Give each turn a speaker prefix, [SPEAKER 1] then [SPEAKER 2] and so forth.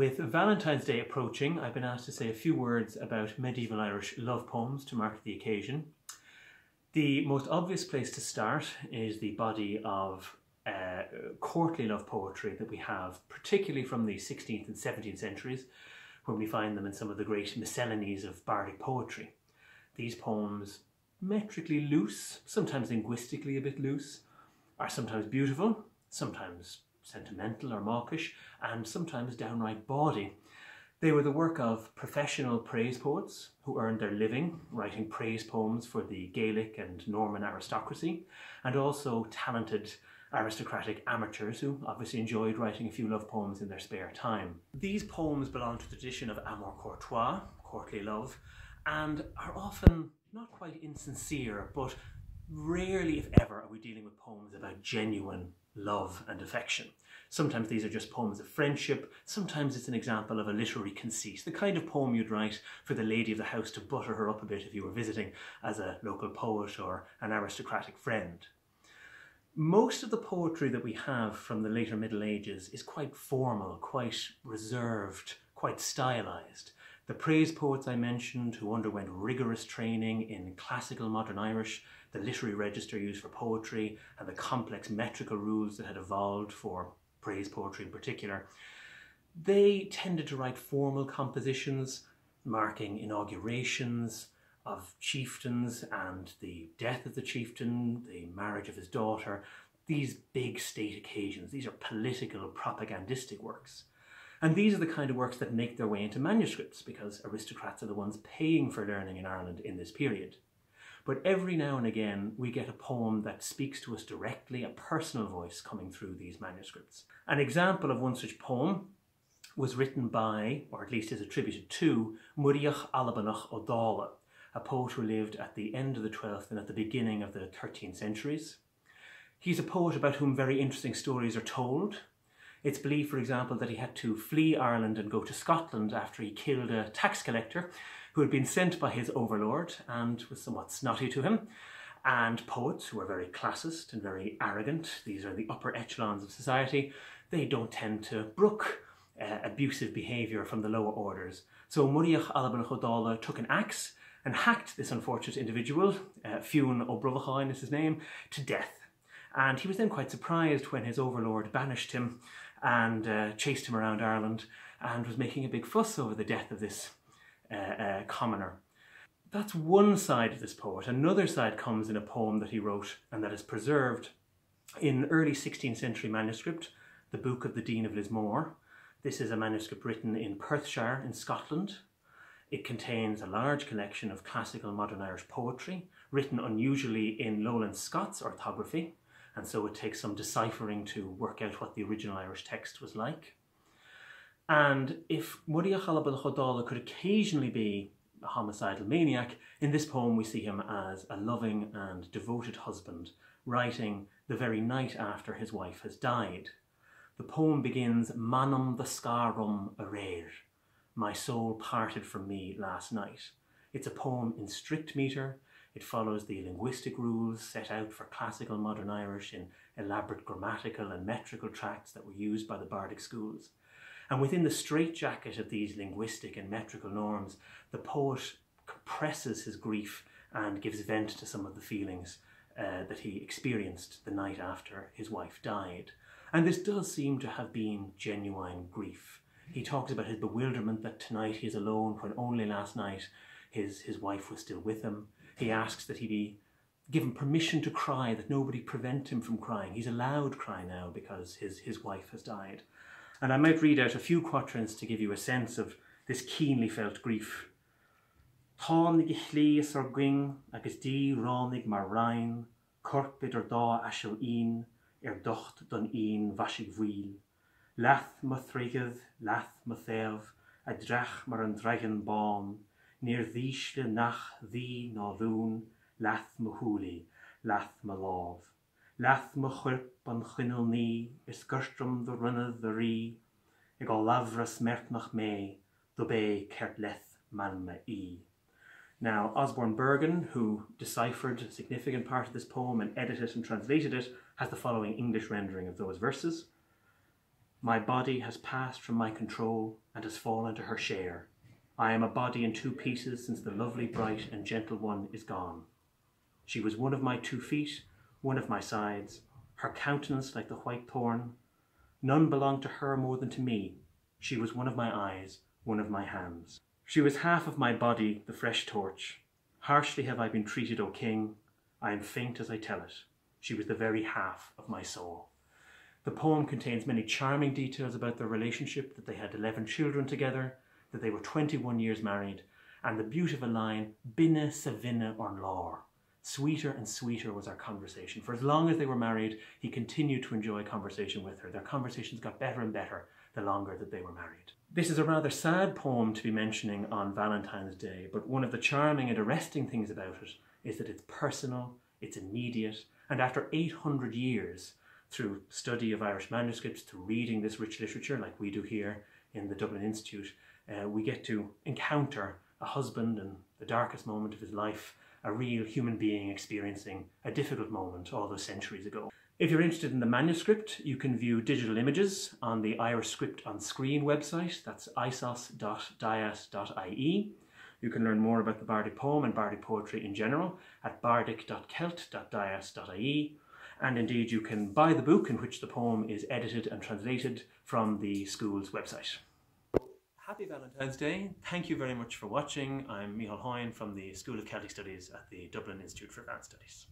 [SPEAKER 1] With Valentine's Day approaching, I've been asked to say a few words about medieval Irish love poems to mark the occasion. The most obvious place to start is the body of courtly love poetry that we have, particularly from the 16th and 17th centuries, when we find them in some of the great miscellanies of Bardic poetry. These poems, metrically loose, sometimes linguistically a bit loose, are sometimes beautiful, sometimes sentimental or mawkish, and sometimes downright bawdy. They were the work of professional praise poets who earned their living writing praise poems for the Gaelic and Norman aristocracy, and also talented aristocratic amateurs who obviously enjoyed writing a few love poems in their spare time. These poems belong to the tradition of amour courtois, courtly love, and are often not quite insincere, but rarely, if ever, are we dealing with poems about genuine love and affection. Sometimes these are just poems of friendship, sometimes it's an example of a literary conceit, the kind of poem you'd write for the lady of the house to butter her up a bit if you were visiting as a local poet or an aristocratic friend. Most of the poetry that we have from the later Middle Ages is quite formal, quite reserved, quite stylized. The praise poets I mentioned, who underwent rigorous training in classical modern Irish, the literary register used for poetry, and the complex metrical rules that had evolved for praise poetry in particular, they tended to write formal compositions marking inaugurations of chieftains and the death of the chieftain, the marriage of his daughter, these big state occasions. These are political, propagandistic works. And these are the kind of works that make their way into manuscripts because aristocrats are the ones paying for learning in Ireland in this period. But every now and again we get a poem that speaks to us directly, a personal voice coming through these manuscripts. An example of one such poem was written by, or at least is attributed to, Mícheál Hoyne, a poet who lived at the end of the 12th and at the beginning of the 13th centuries. He's a poet about whom very interesting stories are told. It's believed, for example, that he had to flee Ireland and go to Scotland after he killed a tax collector who had been sent by his overlord and was somewhat snotty to him. And poets, who are very classist and very arrogant, these are the upper echelons of society, they don't tend to brook abusive behaviour from the lower orders. So Mícheál Hoyne took an axe and hacked this unfortunate individual, Fionn O'Brien is his name, to death. And he was then quite surprised when his overlord banished him and chased him around Ireland and was making a big fuss over the death of this commoner. That's one side of this poet. Another side comes in a poem that he wrote and that is preserved in early 16th century manuscript, the Book of the Dean of Lismore. This is a manuscript written in Perthshire in Scotland. It contains a large collection of classical modern Irish poetry, written unusually in Lowland Scots orthography, and so it takes some deciphering to work out what the original Irish text was like. And if Mícheál Hoyne could occasionally be a homicidal maniac, in this poem we see him as a loving and devoted husband, writing the very night after his wife has died. The poem begins, Manum the scarum a rare, my soul parted from me last night. It's a poem in strict metre. It follows the linguistic rules set out for classical modern Irish in elaborate grammatical and metrical tracts that were used by the Bardic schools. And within the straitjacket of these linguistic and metrical norms, the poet compresses his grief and gives vent to some of the feelings that he experienced the night after his wife died. And this does seem to have been genuine grief. He talks about his bewilderment that tonight he is alone when only last night his wife was still with him. He asks that he be given permission to cry, that nobody prevent him from crying. He's allowed cry now because his wife has died. And I might read out a few quatrains to give you a sense of this keenly felt grief. Tánig chlíos ar gwing agus dí ránig mar rain, corpid ar dá aisiil un, docht don un vasig bhuil. Lath ma thrigad, lath ma thev, a drach mar an dragon bán, near dhísle nach dhí ná dhún, lath ma húli, lath ma láv. Lath ma churp an chinnel ní, is gurstrum the runneth the rí, ag all lavras mertnach me, do be kert leth malma e. Now, Osborne Bergen, who deciphered a significant part of this poem and edited and translated it, has the following English rendering of those verses. My body has passed from my control and has fallen to her share. I am a body in two pieces since the lovely, bright and gentle one is gone. She was one of my 2 feet, one of my sides, her countenance like the white thorn. None belonged to her more than to me. She was one of my eyes, one of my hands. She was half of my body, the fresh torch. Harshly have I been treated, O king. I am faint as I tell it. She was the very half of my soul. The poem contains many charming details about their relationship, that they had 11 children together, that they were 21 years married, and the beautiful line, Binne sa vinne or lár. Sweeter and sweeter was our conversation. For as long as they were married, he continued to enjoy conversation with her. Their conversations got better and better the longer that they were married. This is a rather sad poem to be mentioning on Valentine's Day, but one of the charming and arresting things about it is that it's personal, it's immediate, and after 800 years, through study of Irish manuscripts, through reading this rich literature like we do here in the Dublin Institute, we get to encounter a husband in the darkest moment of his life, a real human being experiencing a difficult moment all those centuries ago. If you're interested in the manuscript, you can view digital images on the Irish Script on Screen website. That's isos.dias.ie. You can learn more about the Bardic poem and Bardic poetry in general at bardic.celt.dias.ie. And indeed, you can buy the book in which the poem is edited and translated from the school's website. Happy Valentine's Day. Thank you very much for watching. I'm Mícheál Hoyne from the School of Celtic Studies at the Dublin Institute for Advanced Studies.